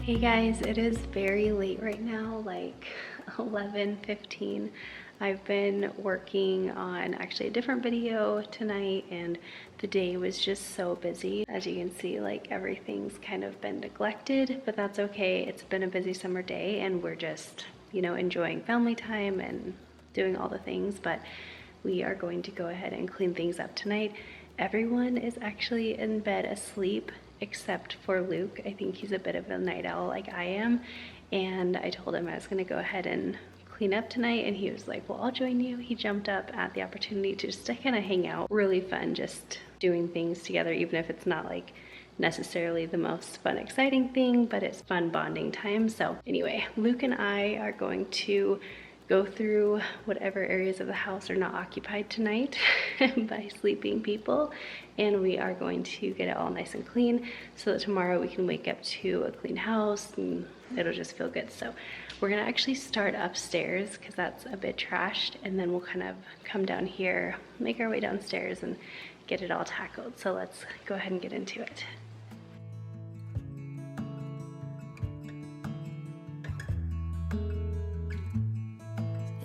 Hey guys, it is very late right now, like 11:15. I've been working on actually a different video tonight and the day was just so busy. As you can see, like everything's kind of been neglected, but that's okay. It's been a busy summer day and we're just, enjoying family time and doing all the things, but we are going to go ahead and clean things up tonight. Everyone is actually in bed asleep except for Luke. I think he's a bit of a night owl like I am, and I told him I was going to go ahead and clean up tonight, and he was like, well, I'll join you. He jumped up at the opportunity to just kind of hang out. Really fun just doing things together, even if it's not like necessarily the most fun, exciting thing, but it's fun bonding time. So anyway, Luke and I are going to go through whatever areas of the house are not occupied tonight by sleeping people, and we are going to get it all nice and clean so that tomorrow we can wake up to a clean house and it'll just feel good. So we're gonna actually start upstairs because that's a bit trashed, and then we'll kind of come down here, make our way downstairs and get it all tackled. So let's go ahead and get into it.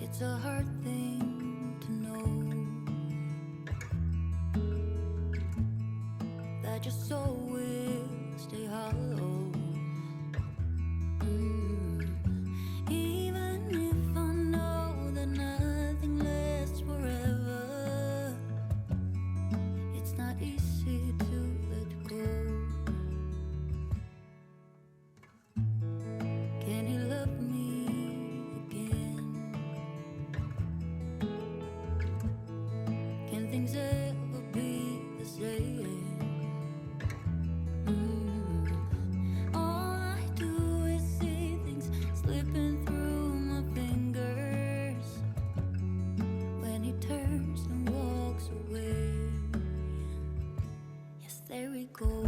It's a hard thing to know that your soul will stay hollow. Even if I know that nothing lasts forever, it's not easy to let go. Can you love me again? Can things ever be the same? All I do is see things slipping through my fingers when he turns and walks away. Yes, there he goes.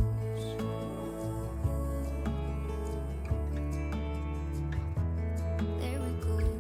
There he goes.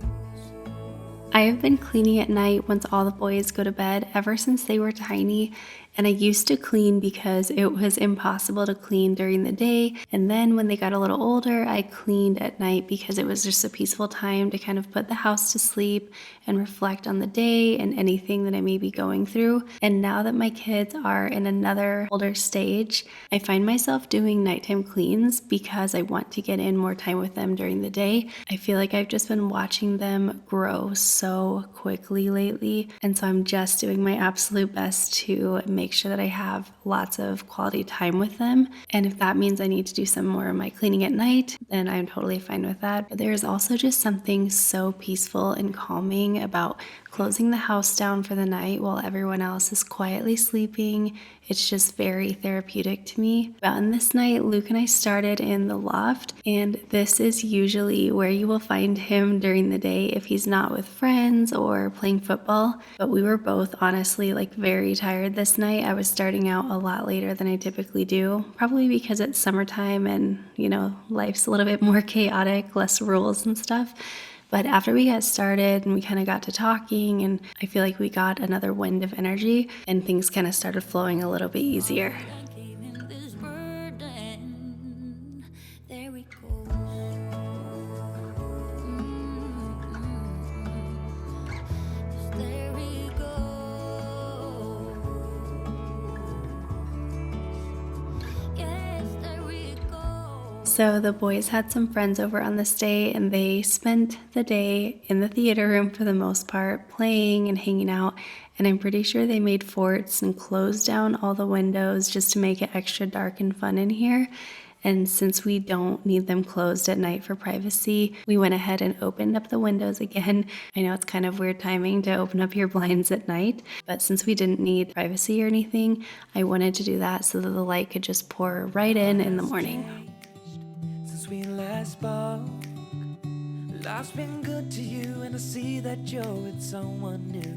I have been cleaning at night once all the boys go to bed ever since they were tiny, and I used to clean because it was impossible to clean during the day, and then when they got a little older I cleaned at night because it was just a peaceful time to kind of put the house to sleep and reflect on the day and anything that I may be going through. And now that my kids are in another older stage, I find myself doing nighttime cleans because I want to get in more time with them during the day. I feel like I've just been watching them grow so quickly lately, and so I'm just doing my absolute best to make sure that I have lots of quality time with them. And if that means I need to do some more of my cleaning at night, then I'm totally fine with that. But there's also just something so peaceful and calming about closing the house down for the night while everyone else is quietly sleeping. It's just very therapeutic to me. But on this night, Luke and I started in the loft, and this is usually where you will find him during the day if he's not with friends or playing football. But we were both honestly like very tired this night. I was starting out a lot later than I typically do, probably because it's summertime and, life's a little bit more chaotic, less rules and stuff. But after we got started and we kind of got to talking, and I feel like we got another wind of energy and things kind of started flowing a little bit easier. So the boys had some friends over on this day, and they spent the day in the theater room for the most part, playing and hanging out. And I'm pretty sure they made forts and closed down all the windows just to make it extra dark and fun in here. And since we don't need them closed at night for privacy, we went ahead and opened up the windows again. I know it's kind of weird timing to open up your blinds at night, but since we didn't need privacy or anything, I wanted to do that so that the light could just pour right in the morning. Since we last spoke, life's been good to you, and I see that you're with someone new.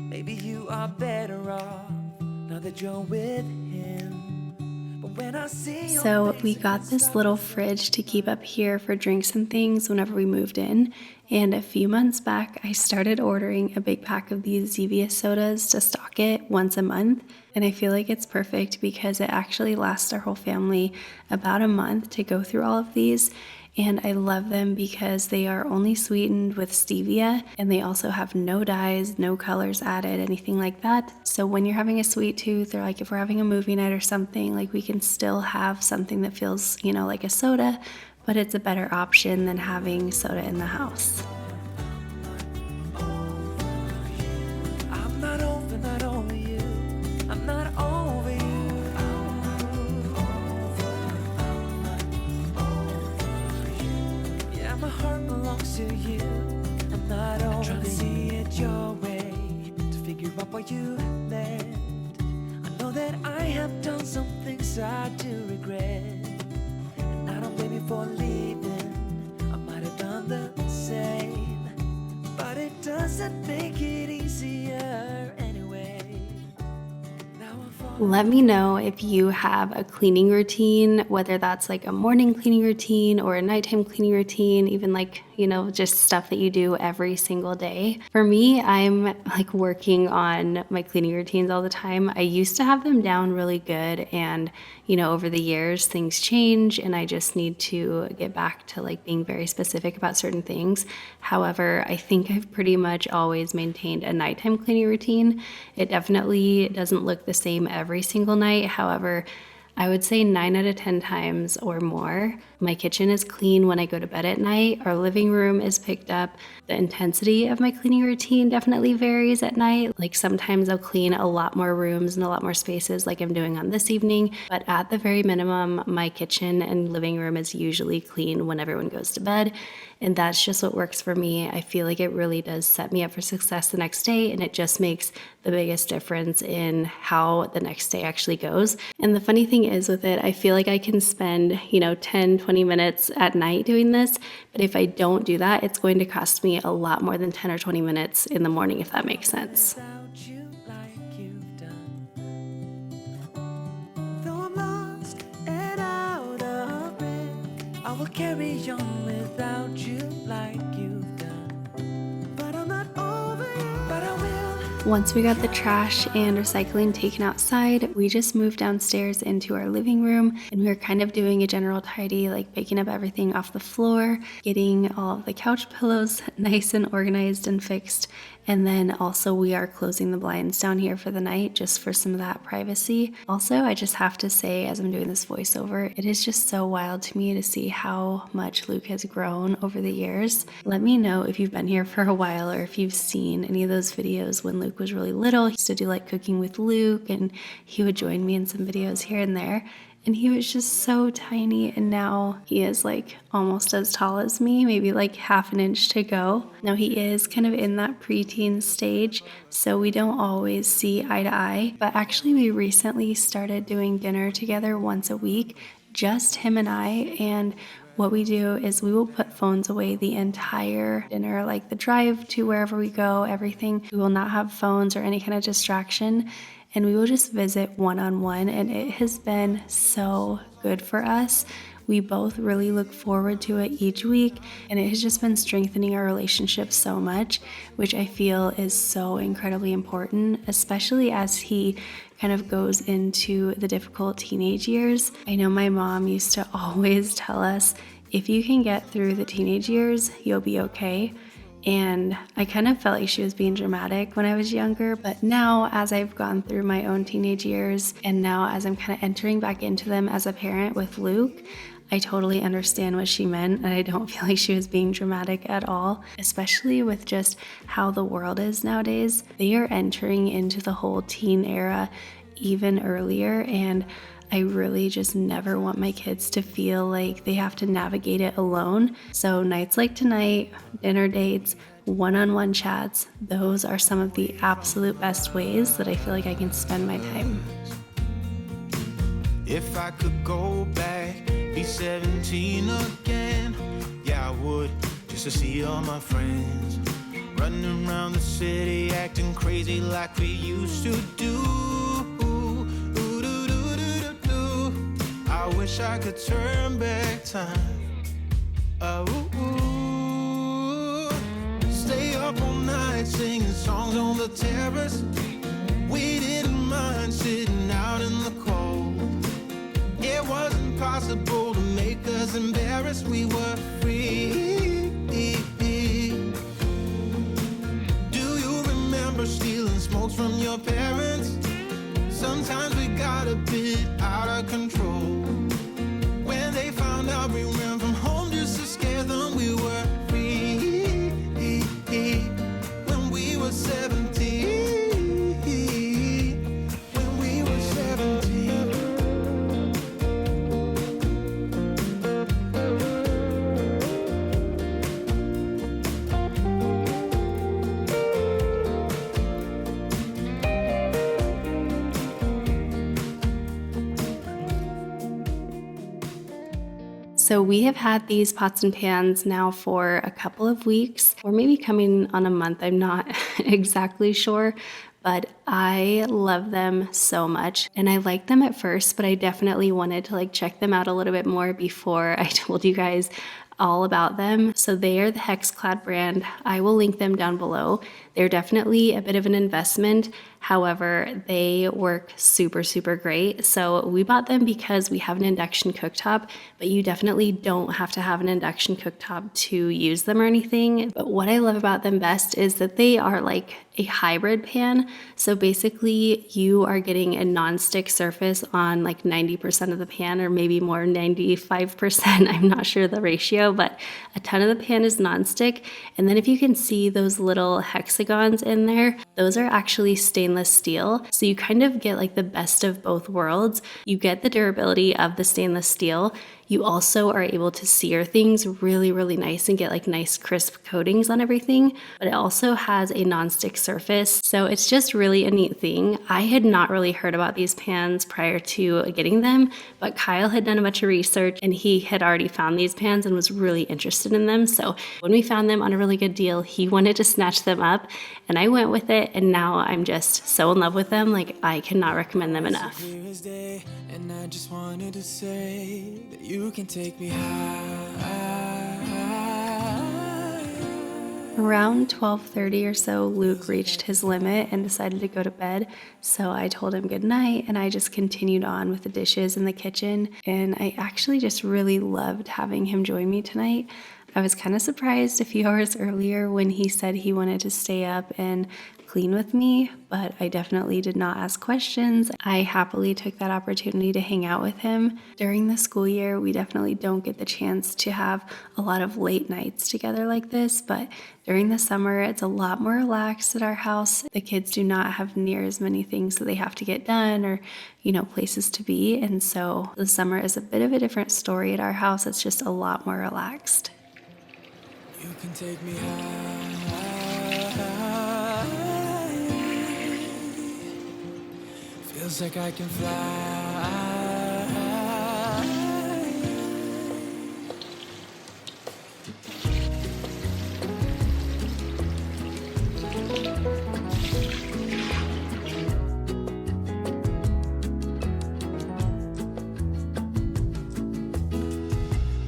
Maybe you are better off now that you're with him. But when I see your So face we in got the this little fridge to keep up here for drinks and things whenever we moved in. And a few months back, I started ordering a big pack of these Zevia sodas to stock it once a month. And I feel like it's perfect because it actually lasts our whole family about a month to go through all of these. And I love them because they are only sweetened with stevia, and they also have no dyes, no colors added, anything like that. So when you're having a sweet tooth, or like if we're having a movie night or something, like we can still have something that feels, like a soda, but it's a better option than having soda in the house. I'm not over you. I'm not over you. Yeah, my heart belongs to you. I'm not over you. I'm trying to see it your way, to figure out why you left. I know that I have done some things I do regret, and I don't blame you for leaving. I might have done the same, but it doesn't make it easier anyway. Now I'm falling. Let me know if you have a cleaning routine, whether that's like a morning cleaning routine or a nighttime cleaning routine, even like, just stuff that you do every single day. For me, I'm like working on my cleaning routines all the time. I used to have them down really good, and over the years things change and I just need to get back to like being very specific about certain things. However, I think I've pretty much always maintained a nighttime cleaning routine. It definitely doesn't look the same every single night. However, I would say 9 out of 10 times or more, my kitchen is clean when I go to bed at night. Our living room is picked up. The intensity of my cleaning routine definitely varies at night. Like sometimes I'll clean a lot more rooms and a lot more spaces like I'm doing on this evening. But at the very minimum, my kitchen and living room is usually clean when everyone goes to bed. And that's just what works for me. I feel like it really does set me up for success the next day, and it just makes the biggest difference in how the next day actually goes. And the funny thing is with it, I feel like I can spend, 10, 20 minutes at night doing this, but if I don't do that, it's going to cost me a lot more than 10 or 20 minutes in the morning, if that makes sense. Without you like you've done. Though I'm lost and out of breath, I will carry on without you like you've done. But I'm not over you, but I will. Once we got the trash and recycling taken outside, we just moved downstairs into our living room, and we were kind of doing a general tidy, like picking up everything off the floor, getting all of the couch pillows nice and organized and fixed. And then also we are closing the blinds down here for the night just for some of that privacy. Also, I just have to say, as I'm doing this voiceover, it is just so wild to me to see how much Luke has grown over the years. Let me know if you've been here for a while or if you've seen any of those videos when Luke was really little. He used to do like cooking with Luke, and he would join me in some videos here and there. And he was just so tiny, and now he is like almost as tall as me, maybe like half an inch to go. Now he is kind of in that preteen stage, so we don't always see eye to eye, but actually we recently started doing dinner together once a week, just him and I. And what we do is we will put phones away the entire dinner, like the drive to wherever we go, everything. We will not have phones or any kind of distraction, and we will just visit one-on-one, and it has been so good for us. We both really look forward to it each week, and it has just been strengthening our relationship so much, which I feel is so incredibly important, especially as he kind of goes into the difficult teenage years. I know my mom used to always tell us, if you can get through the teenage years, you'll be okay. And I kind of felt like she was being dramatic when I was younger, but now as I've gone through my own teenage years, and now as I'm kind of entering back into them as a parent with Luke, I totally understand what she meant, and I don't feel like she was being dramatic at all, especially with just how the world is nowadays. They are entering into the whole teen era even earlier, and I really just never want my kids to feel like they have to navigate it alone. So nights like tonight, dinner dates, one-on-one chats, those are some of the absolute best ways that I feel like I can spend my time. If I could go back, be 17 again, yeah, I would, just to see all my friends running around the city, acting crazy like we used to do. wish I could turn back time. Oh, stay up all night singing songs on the terrace. We didn't mind sitting out in the cold. It wasn't possible to make us embarrassed. We were free. Do you remember stealing smokes from your parents? Sometimes we got a bit out of control. When they found out we ran from home just to scare them, we were free. When we were 17. When we were 17. So we have had these pots and pans now for a couple of weeks, or maybe coming on a month, I'm not exactly sure, but I love them so much. And I liked them at first, but I definitely wanted to check them out a little bit more before I told you guys all about them. So they are the Hexclad brand. I will link them down below. They're definitely a bit of an investment. However, they work super, super great. So we bought them because we have an induction cooktop, but you definitely don't have to have an induction cooktop to use them or anything. But what I love about them best is that they are like a hybrid pan. So basically you are getting a non-stick surface on like 90% of the pan, or maybe more, 95%. I'm not sure the ratio, but a ton of the pan is non-stick. And then if you can see those little hexagons in there, those are actually stainless steel. So you kind of get like the best of both worlds. You get the durability of the stainless steel. You also are able to sear things really, really nice and get like nice crisp coatings on everything, but it also has a non-stick surface. So it's just really a neat thing. I had not really heard about these pans prior to getting them, but Kyle had done a bunch of research and he had already found these pans and was really interested in them. So when we found them on a really good deal, he wanted to snatch them up and I went with it. And now I'm just so in love with them. Like, I cannot recommend them enough. And I just wanted to say that you can take me high. Around 12:30 or so, Luke reached his limit and decided to go to bed. So I told him good night and I just continued on with the dishes in the kitchen. And I actually just really loved having him join me tonight. I was kind of surprised a few hours earlier when he said he wanted to stay up and clean with me, but I definitely did not ask questions. I happily took that opportunity to hang out with him. During the school year, we definitely don't get the chance to have a lot of late nights together like this, but during the summer, it's a lot more relaxed at our house. The kids do not have near as many things that they have to get done or, places to be, and so the summer is a bit of a different story at our house. It's just a lot more relaxed. You can take me high. Feels like I can fly.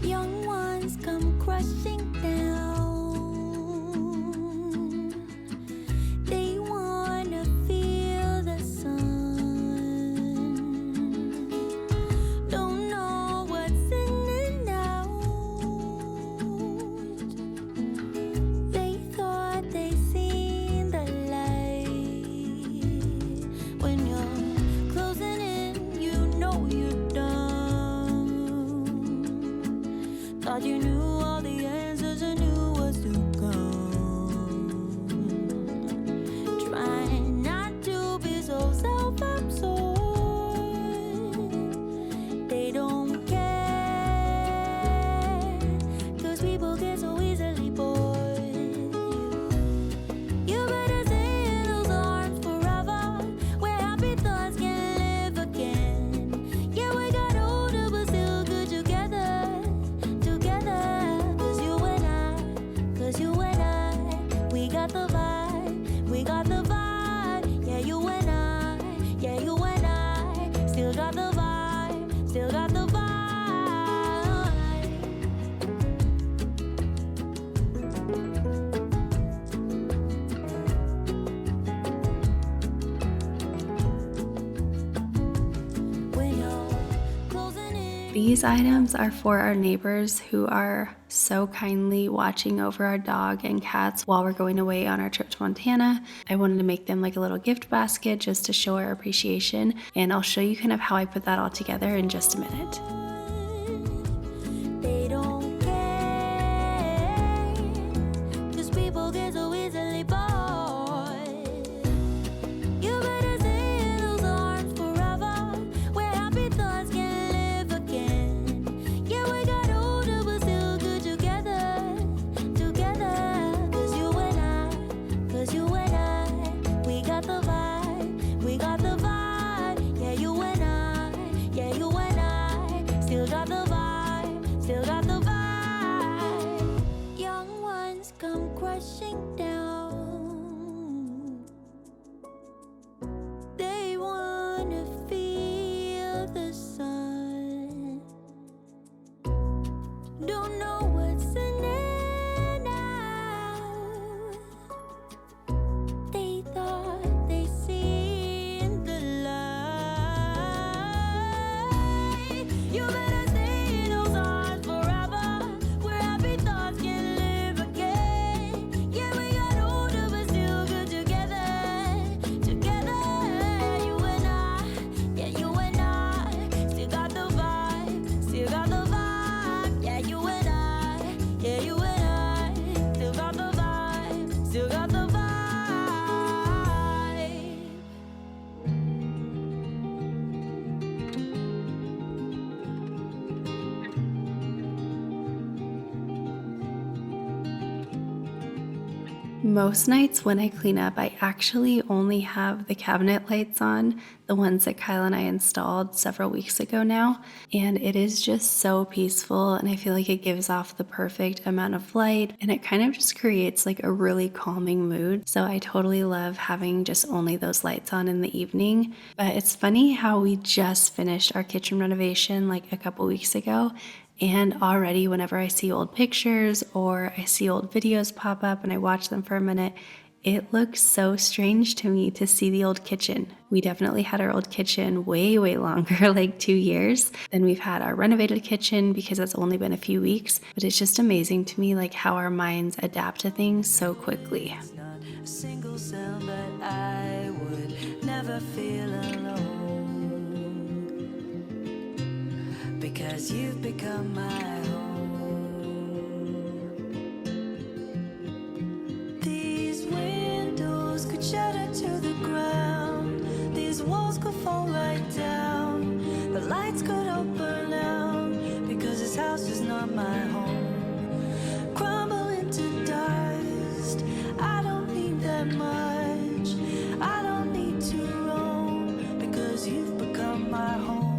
Young ones come crushing down. They wanna feel the sun. Don't know what's in and out. They thought they seen the light. When you're closing in, you know you're done. Thought you knew all the answers and knew what's to come. Trying not to be so self-absorbed. They don't care, 'cause people get so easily bored. You better stay in those arms forever, where happy thoughts can live again. Yeah, we got older but still good together. Cause you and I, we got the vibe, yeah, you and I, still got the vibe, These items are for our neighbors who are so kindly watching over our dog and cats while we're going away on our trip to Montana. I wanted to make them like a little gift basket just to show our appreciation, and I'll show you kind of how I put that all together in just a minute. They don't care, 'cause people get so easily bored. You better stay in those arms forever, where happy thoughts can live again. Yeah, we got older but still good together, together. 'Cause you and I, we got the vibe, we got the vibe. Yeah, you and I, still got the vibe, still got the vibe. Young ones come crashing down. They wanna feel the sun. Don't know what's in it now. They thought they seen the light. You better stay in those arms forever, where happy thoughts can live again. Yeah, we got older but still good together, together. You and I, still got the vibe, still got the vibe. Yeah, you and I, still got the vibe, still got the vibe. Most nights when I clean up, I actually only have the cabinet lights on, the ones that Kyle and I installed several weeks ago now, and it is just so peaceful, and I feel like it gives off the perfect amount of light, and it kind of just creates like a really calming mood. So I totally love having just only those lights on in the evening. But it's funny how we just finished our kitchen renovation like a couple weeks ago, and already whenever I see old pictures or I see old videos pop up and I watch them for a minute, it looks so strange to me to see the old kitchen. We definitely had our old kitchen way longer, like 2 years, than we've had our renovated kitchen because it's only been a few weeks. But it's just amazing to me like how our minds adapt to things so quickly. It's not a single sound that I would never feel alone, because you've become my home. These windows could shatter to the ground, these walls could fall right down, the lights could all burn out, because this house is not my home. Crumble into dust, I don't need that much, I don't need to roam, because you've become my home.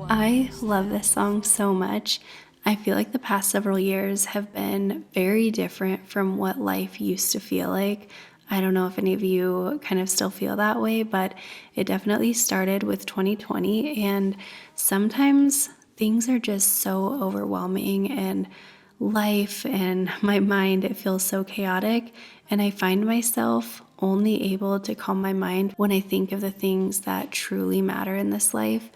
I love this song so much. I feel like the past several years have been very different from what life used to feel like. I don't know if any of you kind of still feel that way, but it definitely started with 2020, and sometimes things are just so overwhelming, and life and my mind, it feels so chaotic, and I find myself only able to calm my mind when I think of the things that truly matter in this life.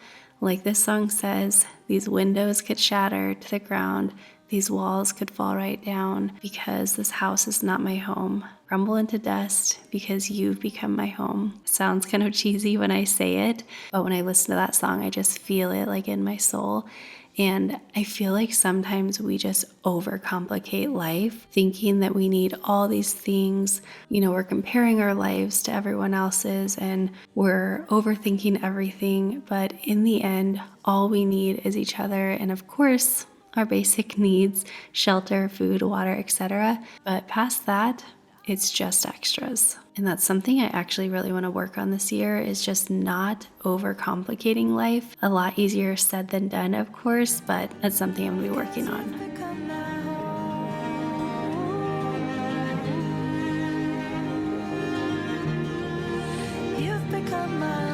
Like this song says, these windows could shatter to the ground, these walls could fall right down, because this house is not my home. Crumble into dust, because you've become my home. It sounds kind of cheesy when I say it, but when I listen to that song, I just feel it like in my soul. And I feel like sometimes we just overcomplicate life, thinking that we need all these things. You know, we're comparing our lives to everyone else's and we're overthinking everything. But in the end, all we need is each other. And of course, our basic needs, shelter, food, water, etc. But past that, it's just extras. And that's something I actually really want to work on this year, is just not overcomplicating life. A lot easier said than done, of course, but that's something I'm going to be working on. Become my home. You've become my home.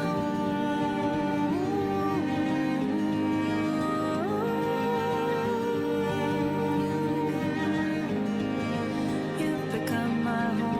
You've become my home.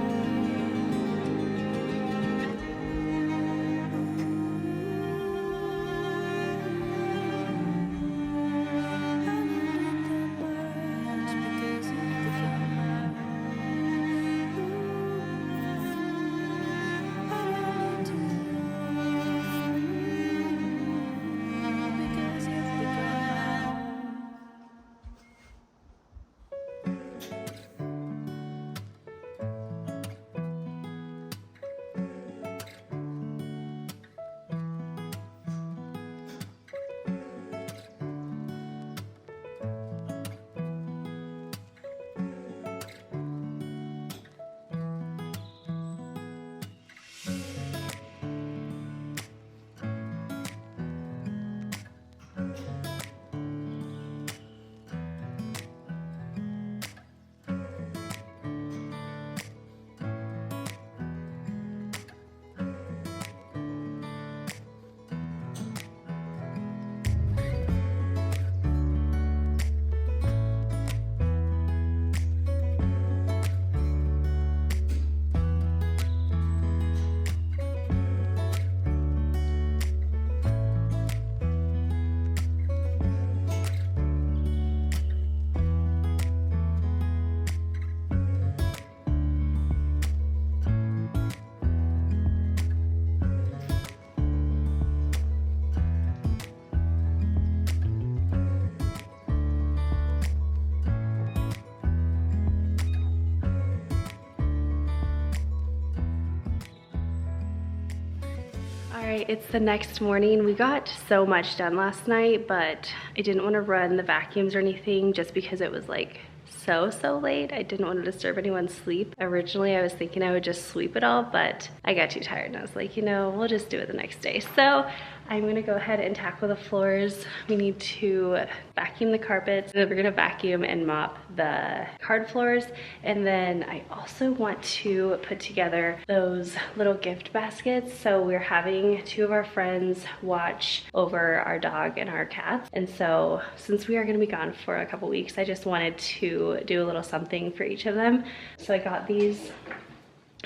All right, it's the next morning. We got so much done last night, but I didn't want to run the vacuums or anything just because it was like so late. I didn't want to disturb anyone's sleep. Originally, I was thinking I would just sweep it all, but I got too tired and I was like, you know, we'll just do it the next day. So I'm gonna go ahead and tackle the floors. We need to vacuum the carpets, and then we're gonna vacuum and mop the hard floors. And then I also want to put together those little gift baskets. So we're having 2 of our friends watch over our dog and our cats. And so since we are gonna be gone for a couple weeks, I just wanted to do a little something for each of them. So I got these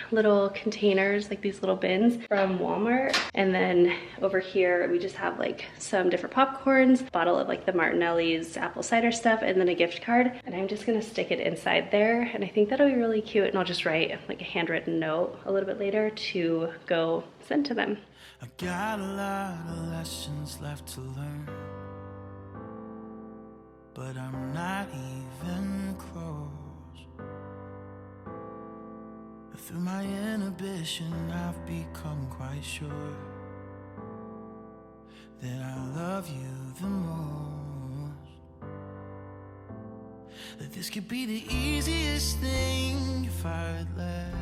little containers, like these little bins from Walmart. And then over here we just have like some different popcorns, bottle of like the Martinelli's apple cider stuff, and then a gift card. And I'm just gonna stick it inside there, and I think that'll be really cute. And I'll just write like a handwritten note a little bit later to go send to them. I got a lot of lessons left to learn, but I'm not even close. Through my inhibition, I've become quite sure that I love you the most. That this could be the easiest thing if I'd let it.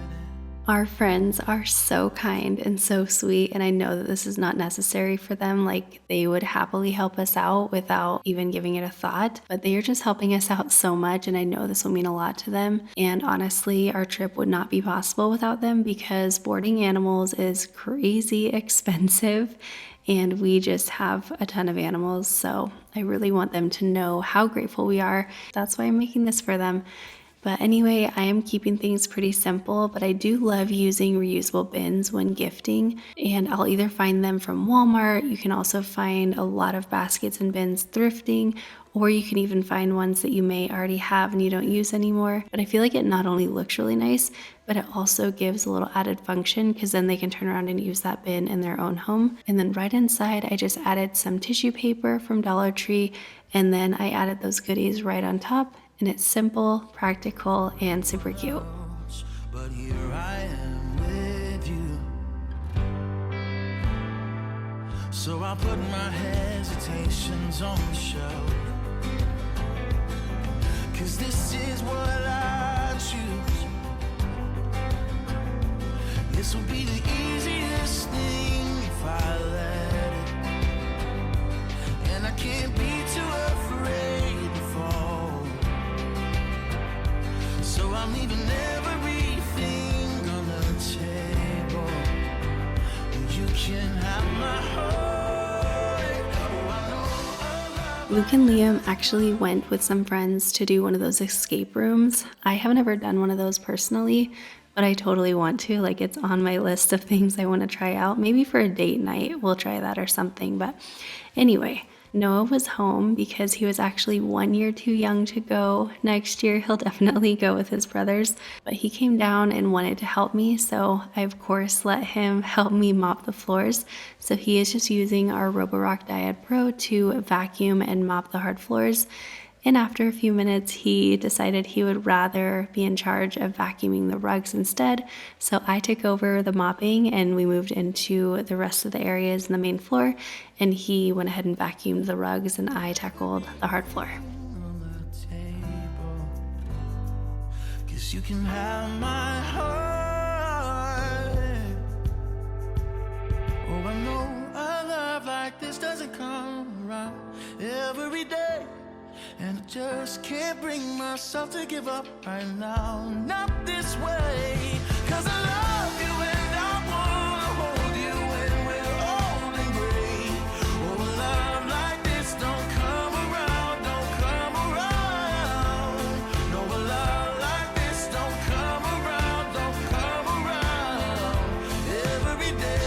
Our friends are so kind and so sweet, and I know that this is not necessary for them. Like, they would happily help us out without even giving it a thought, but they are just helping us out so much, and I know this will mean a lot to them. And honestly, our trip would not be possible without them because boarding animals is crazy expensive, and we just have a ton of animals, so I really want them to know how grateful we are. That's why I'm making this for them. But anyway, I am keeping things pretty simple, but I do love using reusable bins when gifting, and I'll either find them from Walmart. You can also find a lot of baskets and bins thrifting, or you can even find ones that you may already have and you don't use anymore. But I feel like it not only looks really nice, but it also gives a little added function because then they can turn around and use that bin in their own home. And then right inside, I just added some tissue paper from Dollar Tree, and then I added those goodies right on top. And it's simple, practical, and super cute. But here I am with you, so I put my hesitations on the shelf, 'cause this is what I choose. This will be the easiest thing if I let it, and I can't be too afraid to fall. So I'm leaving everything on the table. You can have my heart. Oh, I know. Luke and Liam actually went with some friends to do one of those escape rooms. I haven't ever done one of those personally, but I totally want to. Like, it's on my list of things I want to try out. Maybe for a date night, we'll try that or something. But anyway, Noah was home because he was actually 1 year too young to go. Next year, he'll definitely go with his brothers. But he came down and wanted to help me, so I, of course, let him help me mop the floors. So he is just using our Roborock Dyad Pro to vacuum and mop the hard floors. And after a few minutes, he decided he would rather be in charge of vacuuming the rugs instead. So I took over the mopping and we moved into the rest of the areas in the main floor. And he went ahead and vacuumed the rugs and I tackled the hard floor. On the table, 'cause you can have my heart. Oh, I know a love like this doesn't come around every day, and I just can't bring myself to give up right now. Not this way, 'cause I love you and I wanna hold you when we're old and gray. Oh, a love like this don't come around, don't come around. No, a love like this don't come around, don't come around every day.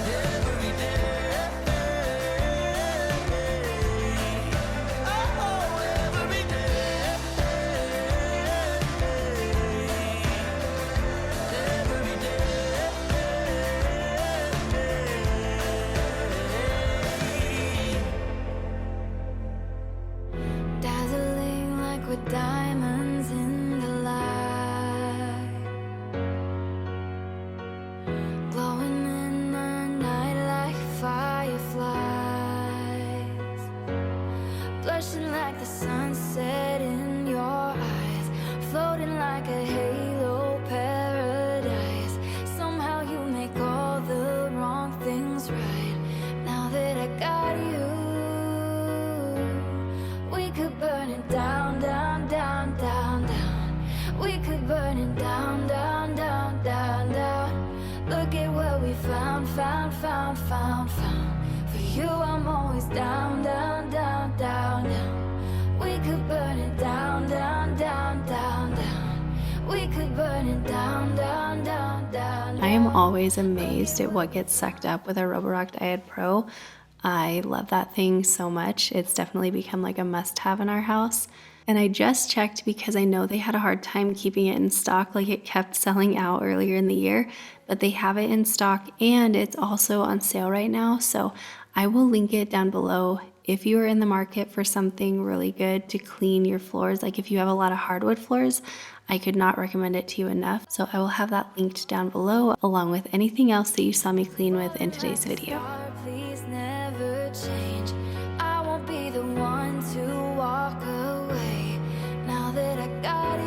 Every day. Oh, every day. We could burn it down, down, down, down, down. Look at what we found, found, found, found, found. For you, I'm always down, down, down, down, down. We could burn it down, down, down, down, down. We could burn it down, down, down, down. I am always amazed at what gets sucked up with our Roborock Diet Pro. I love that thing so much. It's definitely become like a must-have in our house. And I just checked because I know they had a hard time keeping it in stock, like it kept selling out earlier in the year, but they have it in stock and it's also on sale right now. So I will link it down below. If you are in the market for something really good to clean your floors, like if you have a lot of hardwood floors, I could not recommend it to you enough. So I will have that linked down below along with anything else that you saw me clean with in today's video. Please never change. I won't be the one to walk away now that I got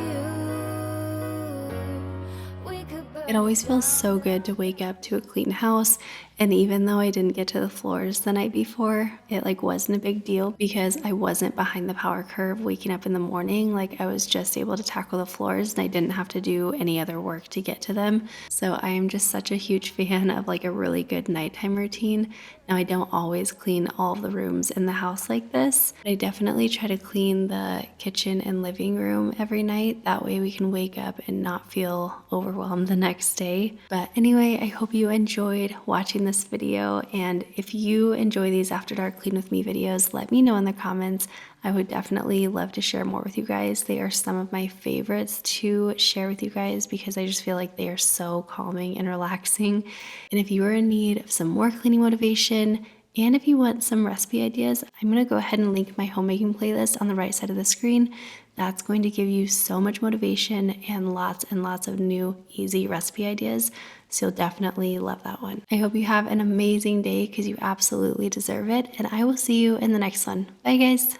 you. We could burn It always feels so good to wake up to a clean house. And even though I didn't get to the floors the night before, it like wasn't a big deal because I wasn't behind the power curve waking up in the morning. Like I was just able to tackle the floors and I didn't have to do any other work to get to them. So I am just such a huge fan of like a really good nighttime routine. Now I don't always clean all of the rooms in the house like this, but I definitely try to clean the kitchen and living room every night. That way we can wake up and not feel overwhelmed the next day. But anyway, I hope you enjoyed watching this video, and if you enjoy these After Dark Clean With Me videos, let me know in the comments. I would definitely love to share more with you guys. They are some of my favorites to share with you guys because I just feel like they are so calming and relaxing. And if you are in need of some more cleaning motivation, and if you want some recipe ideas, I'm going to go ahead and link my homemaking playlist on the right side of the screen. That's going to give you so much motivation and lots of new easy recipe ideas. So you'll definitely love that one. I hope you have an amazing day because you absolutely deserve it. And I will see you in the next one. Bye guys.